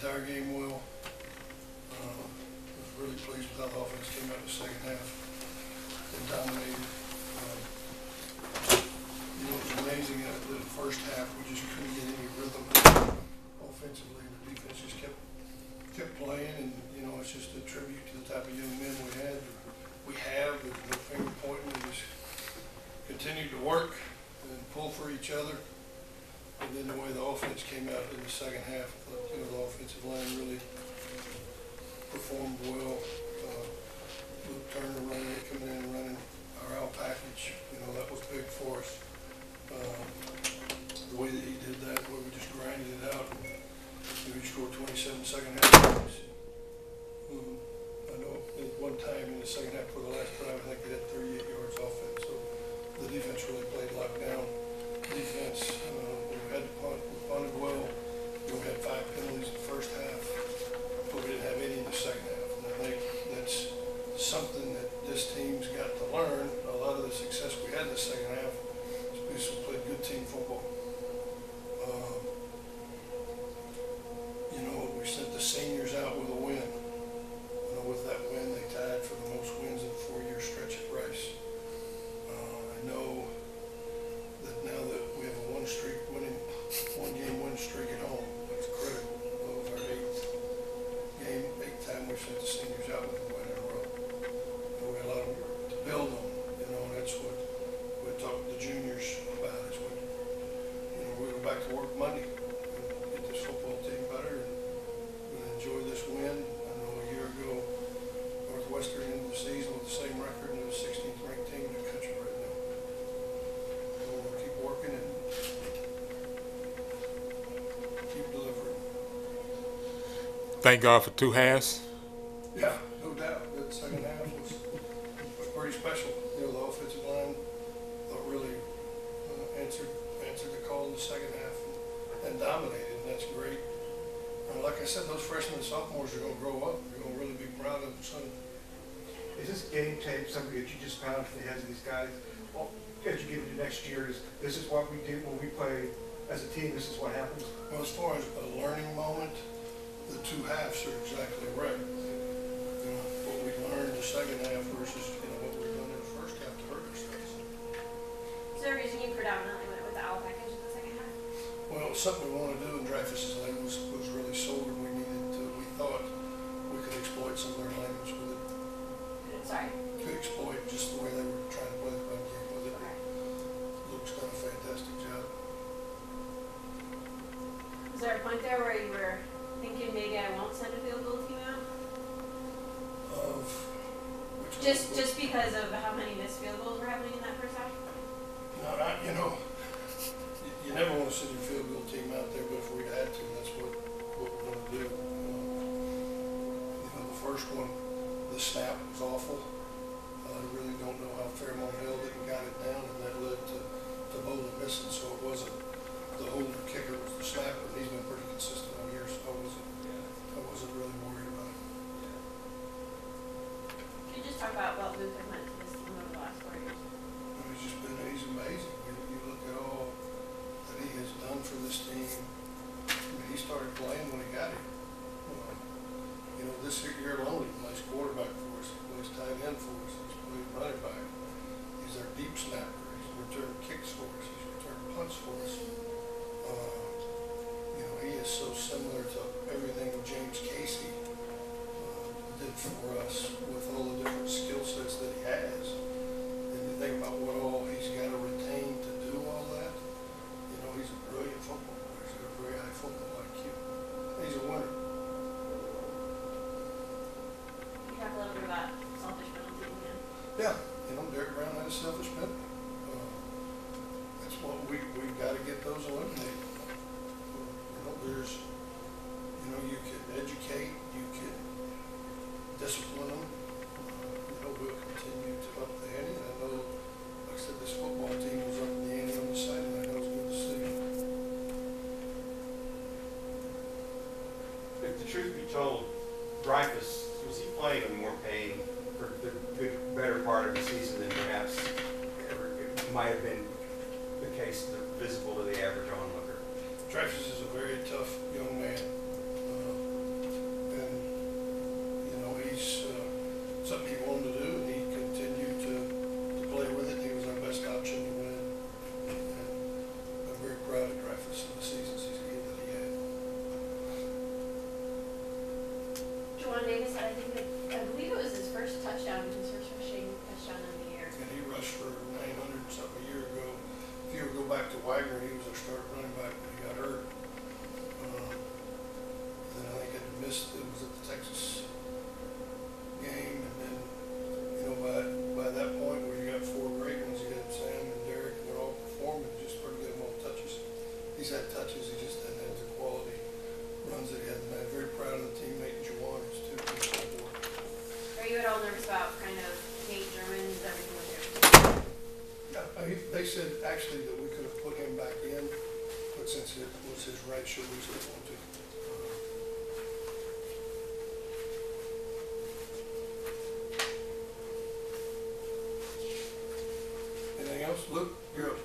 entire game well. Was really pleased with how the offense came out in the second half and dominated. You know, it was amazing that the first half we just couldn't get any rhythm offensively. The defense just kept playing, and you know, it's just a tribute to the type of young men we had. We have, with no finger pointing, we just continued to work and pull for each other. And then the way the offense came out in the second half, you know, the offensive line really performed well. Luke Turner coming in and running our out package, you know, that was big for us. The way that he did that, the way we just grinded it out, and we scored 27 second half points. I know at one time in the second half for the last drive, I think they had 38 yards offense. So the defense really played lockdown defense. We had to punt, we punted well. We had 5 penalties in the first half, but we didn't have any in the second half. And I think that's something that this team's got to learn. A lot of the success we had in the second half is because we played good team football. You know, we sent the seniors out with a win. You know, with that win, they tied for the most wins in a 4-year stretch at Rice. I know that now that we have a one-game win streak at home, that's critical. That was our 8th time we sent the seniors out with a win in a row. And we got a lot of work to build on, you know, and that's what we talked to the juniors about, is when, you know, we go back to work Monday and get this football team better and enjoy this win. I know a year ago, Northwestern ended the season with the same record, and it was 16th ranked team in the country right now. So we'll keep working and keep delivering. Thank God for 2 halves. Yeah, no doubt. That second half was pretty special. You know, the offensive line really answered the call in the second half and dominated, and that's great. Like I said, those freshmen and sophomores are going to grow up. They're going to really be proud of them soon. Is this game tape something that you just pound for the heads of these guys? Well, as you get into next year, this is what we do when we play as a team, this is what happens? Well, as far as a learning moment, the 2 halves are exactly right. You know, what we learned in the second half versus, you know, what we've done in the first half to hurt ourselves. Is there a reason you predominantly went with the OWL package in the second half? Well, it was something we wanted to do, and Dreyfus's leg was really sore, and we thought we could exploit some of their language with it. Sorry? Could exploit just the way they were trying to play the run game with it. Okay. Luke's done a fantastic job. Was there a point there where you were thinking maybe I won't send a field goal team out? Of which just because of how many missed field goals were happening in that first half? No, you know, you never want to send your field goal team out there, but if we'd had to, that's what we're going to do. You know, the first one, the snap was awful. I really don't know how Fairmont held it and got it down, and that led to Bowling missing. So it wasn't the holder kicker, it was the snapper, and he's been pretty consistent all year, so I wasn't really worried about it. Can you just talk about what Luke has meant to this team over the last 4 years? He's amazing. You look at all that he has done for this team. I mean, he started playing when he got here. You know, this year alone, he plays quarterback for us. He plays tight end for us. He's played running back. He's our deep snapper. He's returned kicks for us. He's returned punts for us. You know, he is so similar to everything James Casey did for us with all the different skill sets that he has. And you think about what all he's got to retain to do all that. You know, he's a brilliant football player. He's got a very high football IQ. He's a winner. Talk a little bit about selfish penalties again. Yeah, you know, Derek Brown had a selfish penalty. That's what we've got to get those eliminated. You know, you can educate, you can discipline them. You know, we'll continue to up the ante. And I know, like I said, this football team was up the ante on the side, and I know it's good to see. If the truth be told, Dreyfus, was he playing and more pain for the better part of the season than perhaps it might have been the case visible to the average onlooker? Dreyfus is a very tough young man. Sean Davis had, I believe it was his first touchdown, his first rushing touchdown of the year. And he rushed for 900 something a year ago. If you ever go back to Wagner, he was our starting running back when he got hurt. Then I think it missed, it was at the Texas game, and then, you know, by that point where you got four great ones, you got Sam and Derek, and they're all performing, just pretty good on touches. He's had touches, he just hasn't had the quality runs that he had. And I'm very proud of the teammate Juwan, his two teams on board. Are you at all nervous about kind of Nate German, is everything with him? They said actually that we could have put him back in, but since it was his right shoulder, we still want to. Anything else? Luke, you're up.